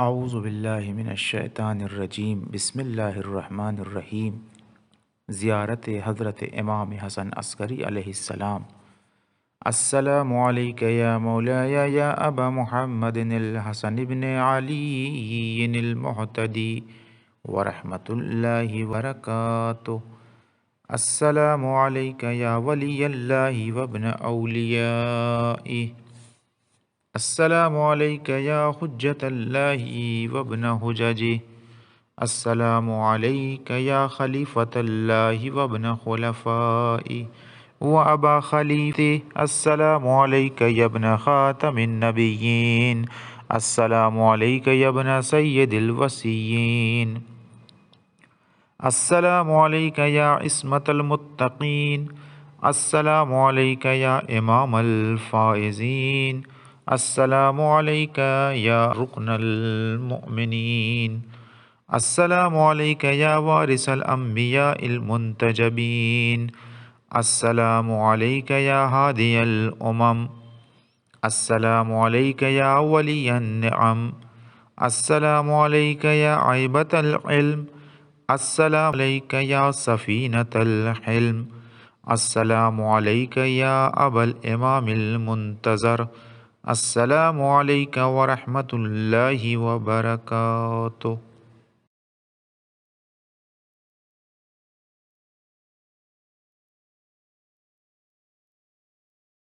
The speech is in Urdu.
اعوذ باللہ من الشیطان الرجیم بسم اللہ الرحمن الرحیم۔ زیارت حضرت امام حسن عسکری علیہ السلام۔ السلام علیک یا مولایا یا ابا محمد الحسن بن علی المہتدی ورحمۃ اللہ وبرکاتہ۔ السلام علیک یا ولی اللہ وابن اولیائہ۔ السلام علیک یا حجت اللہ وابن حججہ۔ السلام علیک یا خلیفۃ اللہ وابن خلفائہ و ابا خلیفہ۔ السلام علیک یا ابن خاتم النبیین۔ السلام علیک یا ابن سید الوصیین۔ السلام علیک یا عصمت المتقین۔ السلام علیک یا امام الفائزین۔ السلام علیک یا رکن المؤمنین۔ السلام علیک یا وارث الانبیاء المنتجبین۔ السلام علیک یا ہادی الامم۔ السلام علیک یا ولی النعم۔ السلام علیک یا عیبۃ العلم۔ السلام علیک یا سفینۃ الحلم۔ السلام علیک یا ابا الامام المنتظر۔ السلام علیک ورحمۃ اللہ وبرکاتہ۔